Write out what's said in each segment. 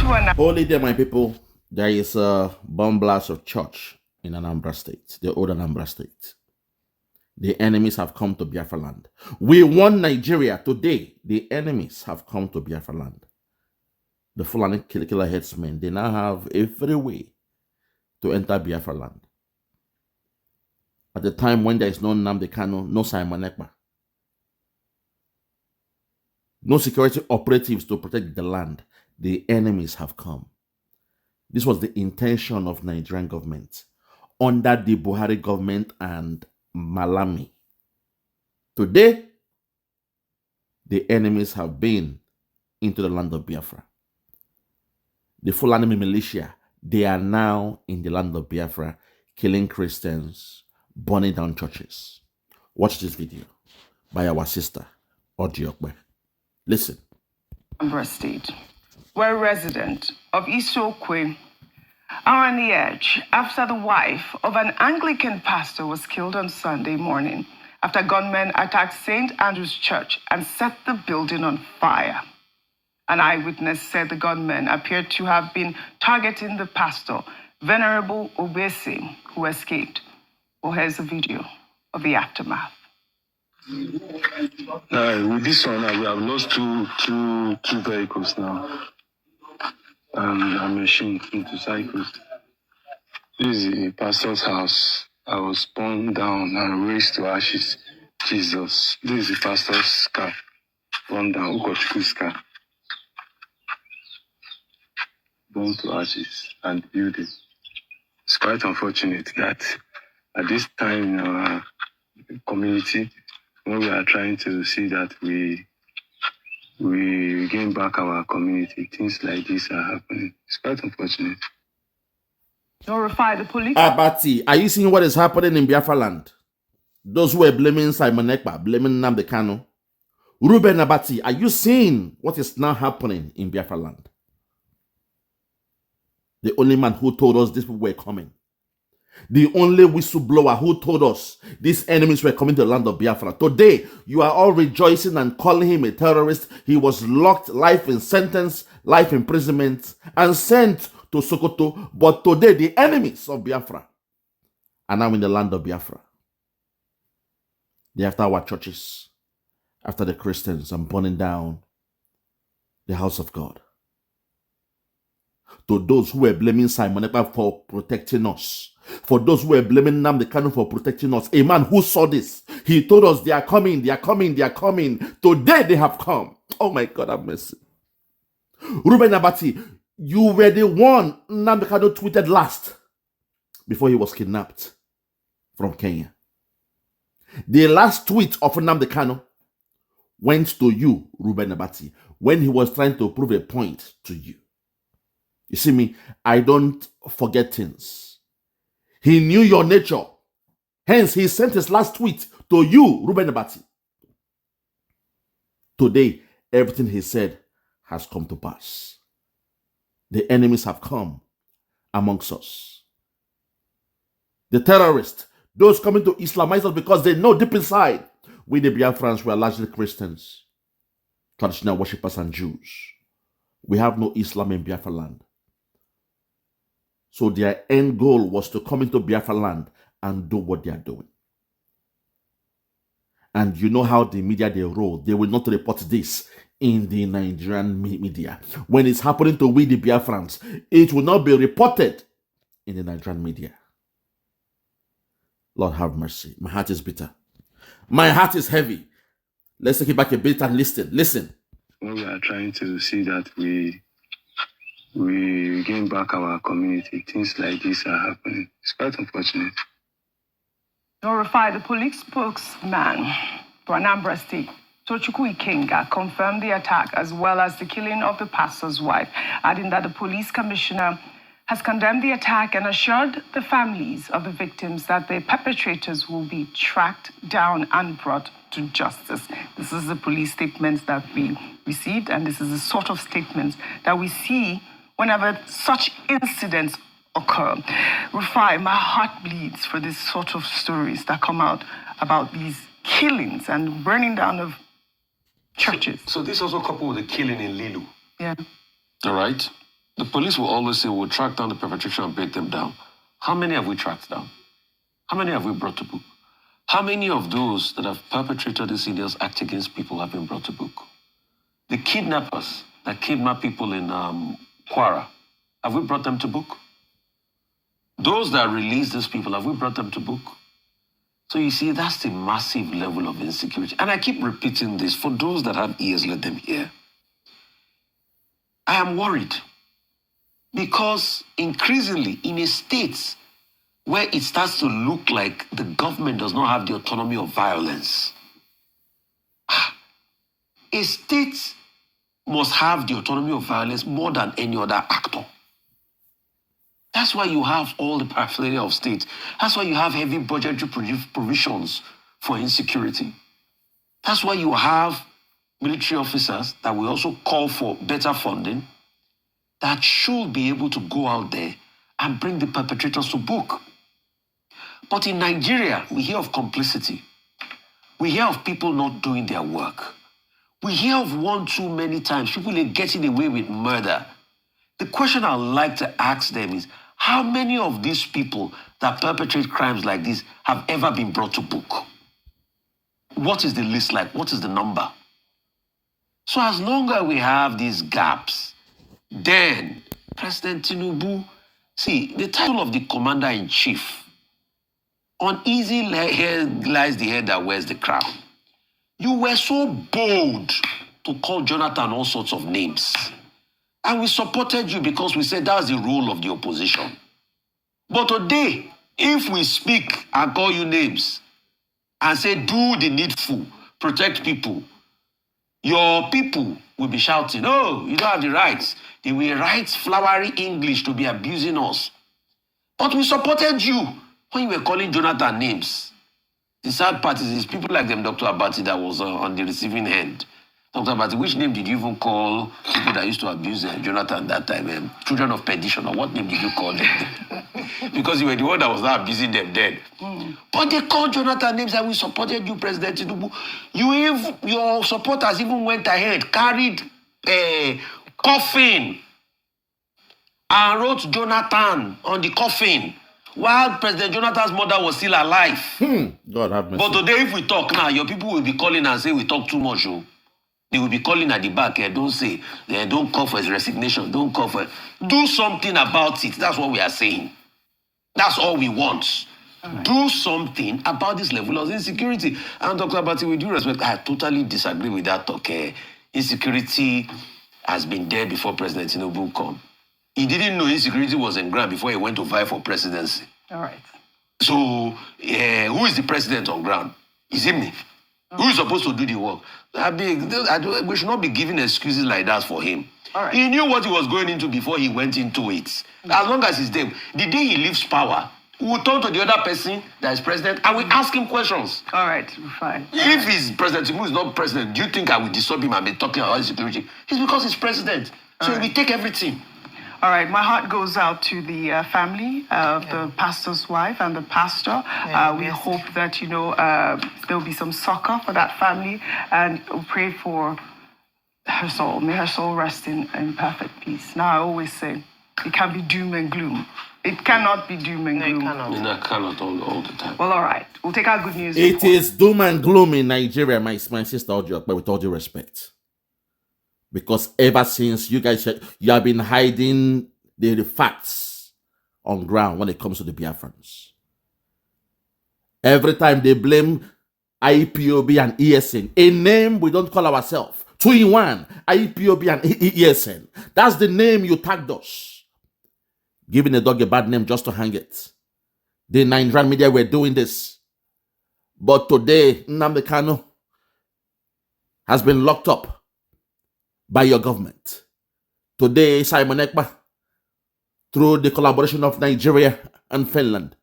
Holy day, my people. There is a bomb blast of church in Anambra State, the old Anambra State. The enemies have come to Biafra land. We won Nigeria. Today, the enemies have come to Biafra land. The FELANI killer headsmen, they now have a free way to enter Biafra land. At the time when there is no NNAMDI KANU, no Simon Ekpa, no security operatives to protect the land, the enemies have come. This was the intention of Nigerian government under the Buhari government and Malami. Today, the enemies have been into the land of Biafra. The FELANI militia, they are now in the land of Biafra, killing Christians, burning down churches. Watch this video by our sister, OjyOkpe. Listen. Anambra State, where a resident of EKPA are on the edge after the wife of an Anglican pastor was killed on Sunday morning after gunmen attacked St. Andrew's Church and set the building on fire. An eyewitness said the gunmen appeared to have been targeting the pastor, Venerable Oseni, who escaped. Well, here's a video of the aftermath. With this one, we have lost two vehicles now. A machine, motorcycles. This is the pastor's house. I was burned down and raised to ashes. Jesus. This is the pastor's car. Burned down, Ukochukwu's car. Burned to ashes and building. It's quite unfortunate that at this time in our community, when we are trying to see that we gain back our community, things like this are happening. It's quite unfortunate. Rufai, the police. Abati, are you seeing what is happening in Biafra land? Those who are blaming Simon Ekpa, blaming NNAMDI KANU. Reuben, Abati, are you seeing what is now happening in Biafra land? The only man who told us these people were coming. The only whistleblower who told us these enemies were coming to the land of Biafra. Today, you are all rejoicing and calling him a terrorist. He was locked, life in sentence, life imprisonment, and sent to Sokoto. But today, the enemies of Biafra are now in the land of Biafra. They after our churches, after the Christians, and burning down the house of God. To those who were blaming Simon Ekpa for protecting us, for those who were blaming NNAMDI KANU for protecting us, a man who saw this, he told us they are coming, they are coming, they are coming. Today they have come. Oh my God, have mercy. Reuben, Abati, you were the one NNAMDI KANU tweeted last before he was kidnapped from Kenya. The last tweet of NNAMDI KANU went to you, Reuben Abati, when he was trying to prove a point to you. You see me, I don't forget things. He knew your nature. Hence, he sent his last tweet to you, Reuben Abati. Today, everything he said has come to pass. The enemies have come amongst us. The terrorists, those coming to Islamize us because they know deep inside, we the Biafrans were largely Christians, traditional worshippers and Jews. We have no Islam in Biafra land. So their end goal was to come into Biafra land and do what they are doing. And you know how the media they roll. They will not report this in the Nigerian media. When it's happening to we the Biafrans, it will not be reported in the Nigerian media. Lord have mercy. My heart is bitter. My heart is heavy. Let's take it back a bit and listen. Listen. When we are trying to see that we gain back our community, things like this are happening. It's quite unfortunate. Rufai, the police spokesman for Anambra State, CHÜRCH confirmed the attack as well as the killing of the pastor's wife, adding that the police commissioner has condemned the attack and assured the families of the victims that the perpetrators will be tracked down and brought to justice. This is the police statement that we received, and this is the sort of statements that we see whenever such incidents occur. Rufai, my heart bleeds for this sort of stories that come out about these killings and burning down of churches. So this also coupled with the killing in Lilu. Yeah. All right. The police will always say, we'll track down the perpetrator and break them down. How many have we tracked down? How many have we brought to book? How many of those that have perpetrated these heinous acts against people have been brought to book? The kidnappers that kidnap people in Kwara, have we brought them to book? Those that release these people, have we brought them to book? So you see, that's the massive level of insecurity. And I keep repeating this. For those that have ears, let them hear. I am worried because increasingly in a state where it starts to look like the government does not have the autonomy of violence, a state must have the autonomy of violence more than any other actor. That's why you have all the paraphernalia of state. That's why you have heavy budgetary provisions for insecurity. That's why you have military officers that will also call for better funding that should be able to go out there and bring the perpetrators to book. But in Nigeria, we hear of complicity. We hear of people not doing their work. We hear of one too many times, people are getting away with murder. The question I'd like to ask them is, how many of these people that perpetrate crimes like this have ever been brought to book? What is the list like? What is the number? So as long as we have these gaps, then President Tinubu, see, the title of the commander-in-chief, uneasy lies the head that wears the crown. You were so bold to call Jonathan all sorts of names. And we supported you because we said that's the role of the opposition. But today, if we speak and call you names and say, do the needful, protect people, your people will be shouting, oh, you don't have the rights. They will write flowery English to be abusing us. But we supported you when you were calling Jonathan names. The sad part is people like them, Dr. Abati, that was on the receiving end. Dr. Abati, which name did you even call people that used to abuse Jonathan that time? Children of perdition, or what name did you call them? Because you were the one that was not abusing them then. But they called Jonathan names and we supported you, President Tinubu. Your supporters even went ahead, carried a coffin and wrote Jonathan on the coffin while President Jonathan's mother was still alive. God have mercy. But today, if we talk now, your people will be calling and say we talk too much. Oh. They will be calling at the back. Don't say, don't call for his resignation. Don't call for it. Do something about it. That's what we are saying. That's all we want. Do something about this level of insecurity. And Dr. Abati, with due respect, I totally disagree with that talk. Insecurity has been there before President Tinubu come. He didn't know insecurity was in ground before he went to vie for presidency. All right. So, who is the president on ground? Is it me? Who is supposed to do the work? We should not be giving excuses like that for him. All right. He knew what he was going into before he went into it. As long as he's there, the day he leaves power, we will turn to the other person that is president and we ask him questions. All right, Rufai. If he's president, Tinubu is not president, do you think I will disturb him and be talking about insecurity? It's because he's president. So we take everything. All right, my heart goes out to the family of the pastor's wife and the pastor. We hope that, there will be some succor for that family, and we'll pray for her soul. May her soul rest in perfect peace. Now, I always say, it can be doom and gloom. It cannot be doom and gloom. It cannot all the time. Well, all right. We'll take our good news. It is doom and gloom in Nigeria, my sister OjyOkpe, with all due respect. Because ever since you have been hiding the facts on ground when it comes to the Biafrans. Every time they blame IPOB and ESN, a name we don't call ourselves. 2 in 1, IPOB and ESN. That's the name you tagged us. Giving a dog a bad name just to hang it. The Nigerian media were doing this. But today, NNAMDI KANU has been locked up by your government. Today, Simon Ekpa, through the collaboration of Nigeria and Finland,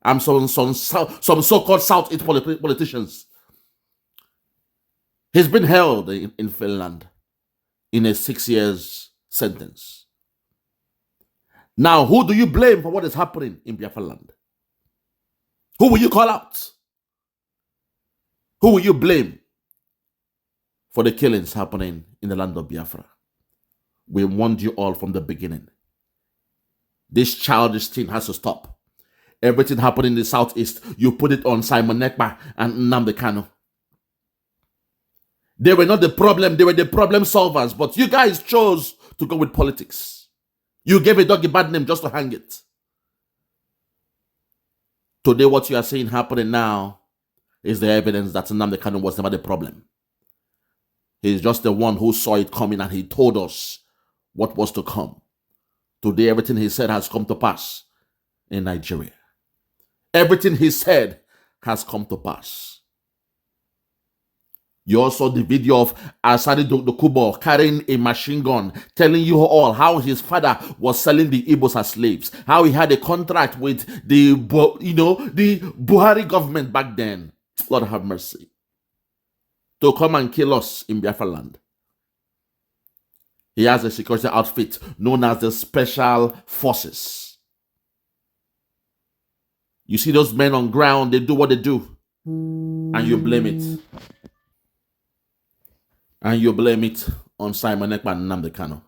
and some so-called Southeast politicians, he's been held in Finland in a 6 years sentence. Now, who do you blame for what is happening in Biafra land? Who will you call out? Who will you blame for the killings happening in the land of Biafra? We warned you all from the beginning. This childish thing has to stop. Everything happening in the Southeast, you put it on Simon Ekpa and NNAMDI KANU. They were not the problem, they were the problem solvers, but you guys chose to go with politics. You gave a dog a bad name just to hang it. Today, what you are seeing happening now is the evidence that NNAMDI KANU was never the problem. He's just the one who saw it coming and he told us what was to come. Today, everything he said has come to pass in Nigeria. Everything he said has come to pass. You also saw the video of Asadi Dokubo carrying a machine gun, telling you all how his father was selling the Igbos as slaves, how he had a contract with the Buhari government back then. Lord have mercy. To come and kill us in Biafra land. He has a security outfit known as the Special Forces. You see those men on ground, they do what they do, and you blame it. And you blame it on Simon Ekpa and NNAMDI KANU.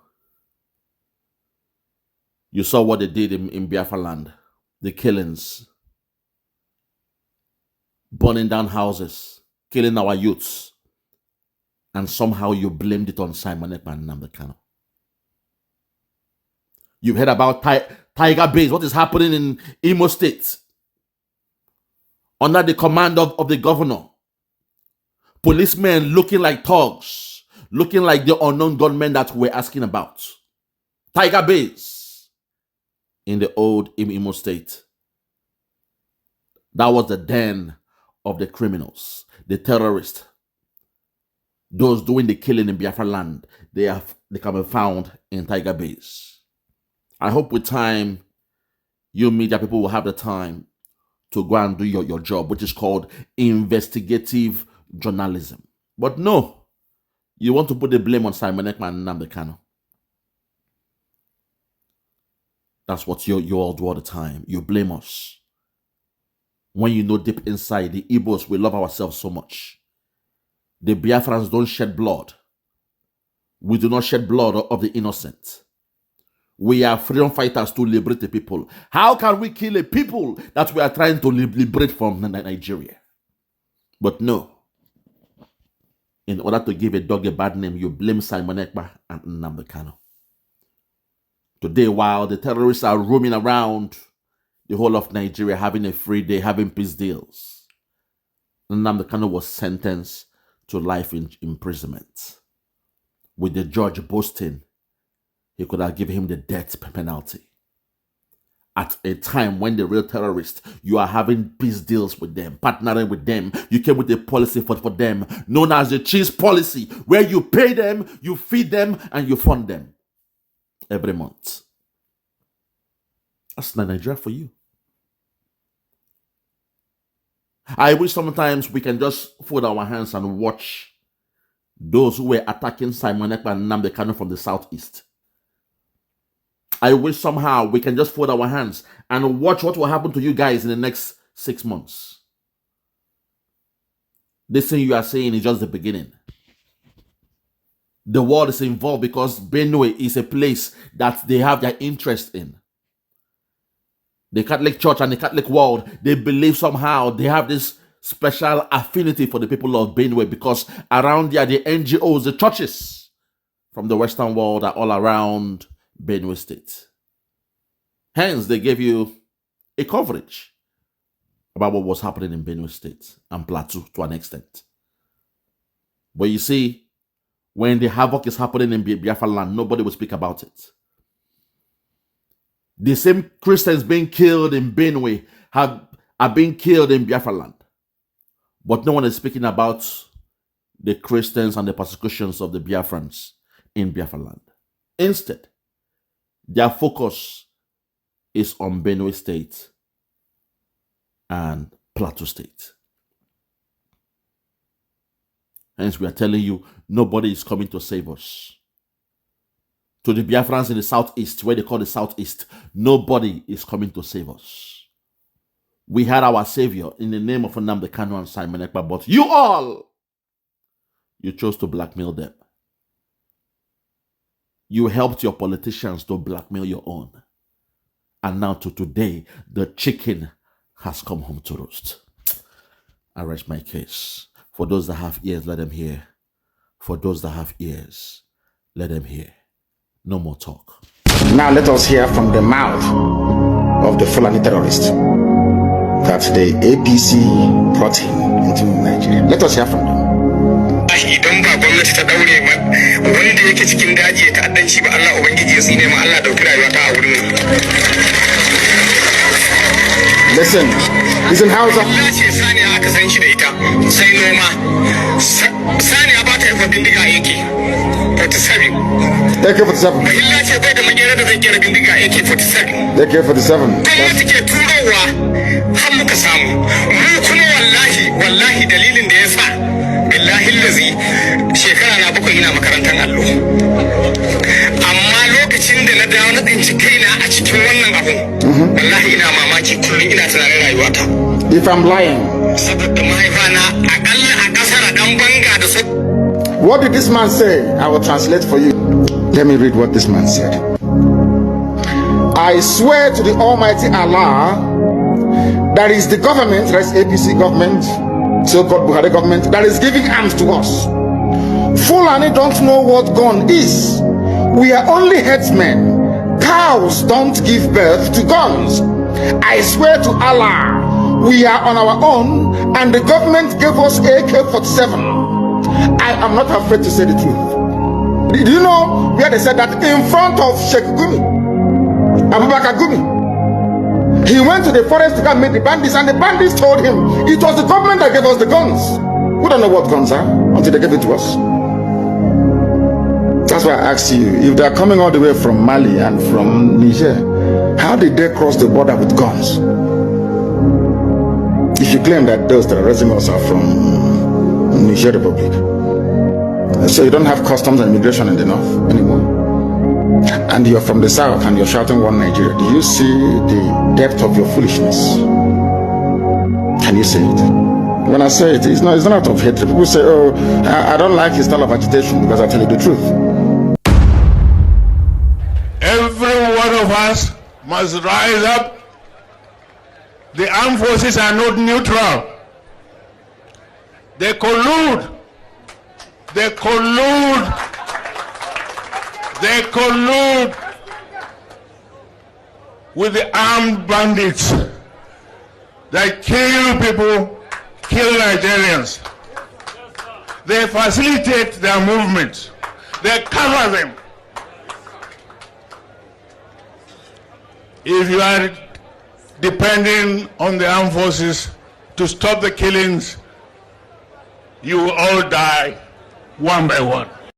You saw what they did in Biafra land. The killings. Burning down houses. Killing our youths. And somehow you blamed it on Simon Ekpa and NNAMDI KANU. You've heard about Tiger Base. What is happening in Imo State? Under the command of the governor. Policemen looking like thugs, looking like the unknown gunmen that we're asking about. Tiger Base in the old Imo State. That was the den of the criminals, the terrorists, those doing the killing in Biafra land. They can be found in Tiger Base. I hope with time, you media people will have the time to go and do your job, which is called investigative journalism. But no, you want to put the blame on Simon Ekpa and NNAMDI KANU. That's what you all do all the time. You blame us. When you know deep inside, the Igbos, we love ourselves so much. The Biafrans don't shed blood. We do not shed blood of the innocent. We are freedom fighters to liberate the people. How can we kill a people that we are trying to liberate from Nigeria? But no. In order to give a dog a bad name, you blame Simon Ekpa and NNAMDI KANU. Today, while the terrorists are roaming around the whole of Nigeria, having a free day, having peace deals, NNAMDI KANU was sentenced to life imprisonment. With the judge boasting, he could have given him the death penalty. At a time when the real terrorists, you are having peace deals with them, partnering with them. You came with a policy for them, known as the cheese policy, where you pay them, you feed them, and you fund them every month. That's Nigeria for you. I wish sometimes we can just fold our hands and watch those who were attacking Simon Ekpa and NNAMDI KANU from the Southeast. I wish somehow we can just fold our hands and watch what will happen to you guys in the next 6 months. This thing you are saying is just the beginning. The world is involved because Benue is a place that they have their interest in. The Catholic Church and the Catholic world, they believe somehow they have this special affinity for the people of Benue because around there, the NGOs, the churches from the Western world are all around Benue State. Hence, they gave you a coverage about what was happening in Benue State and Plateau to an extent. But you see, when the havoc is happening in Biafra land, nobody will speak about it. The same Christians being killed in Benue are being killed in Biafra land. But no one is speaking about the Christians and the persecutions of the Biafrans in Biafra land. Instead, their focus is on Benue State and Plateau State. Hence, we are telling you, nobody is coming to save us. To the Biafrans in the Southeast, where they call the Southeast, nobody is coming to save us. We had our savior in the name of NNAMDI KANU and Simon Ekpa, but you chose to blackmail them. You helped your politicians to blackmail your own. And now to today, the chicken has come home to roost. I rest my case. For those that have ears, let them hear. For those that have ears, let them hear. No more talk. Now let us hear from the mouth of the FELANI terrorist that the APC brought him into Nigeria. Let us hear from them. Idan ba gwamnati ta daure wanda yake cikin daji ya ta'addanci ba Allah ubangiji ya tsine ma Allah dauki rayuwa ta a wurin. Listen, he's in Hausa. Allah ce saniya aka san shi da ita sai noma. Saniya ba ta yafa bindiga yake 47. AK-47. Allah ce bai da magera da zai kera bindiga AK-47. AK-47. Gwamnati ke turowa har muka samu. Mu kuma wallahi dalilin da ya sa billahi lazi shekara na 7 ina makarantar allo. Amma lokacin da na dawo na tsinci kaina a cikin wannan abun wallahi ina mamaki kullum ina tunanin rayuwata. If I'm lying, saboda mahaifana akalla a kasar dan banga da su. What did this man say? I will translate for you. Let me read what this man said. I swear to the Almighty Allah, that is the government, that is APC government, so-called Buhari government, that is giving arms to us. Fulani don't know what gun is. We are only headsmen. Cows don't give birth to guns. I swear to Allah, we are on our own, and the government gave us AK-47. I am not afraid to say the truth. Did you know where they said that in front of Sheikh Gumi, Abubakar Gumi? He went to the forest to go and meet the bandits, and the bandits told him it was the government that gave us the guns. We don't know what guns are until they gave it to us. That's why I asked you, if they are coming all the way from Mali and from Niger, how did they cross the border with guns? If you claim that those terrorism are from Niger Republic, so you don't have customs and immigration in the north anymore, and you're from the south and you're shouting one Nigeria, do you see the depth of your foolishness? Can you say it? When I say it, it's not out of hatred. People say, oh, I don't like his style of agitation because I tell you the truth. Every one of us must rise up. The armed forces are not neutral. They collude. They collude. They collude with the armed bandits that kill people, kill Nigerians. They facilitate their movements. They cover them. If you are depending on the armed forces to stop the killings, you will all die one by one.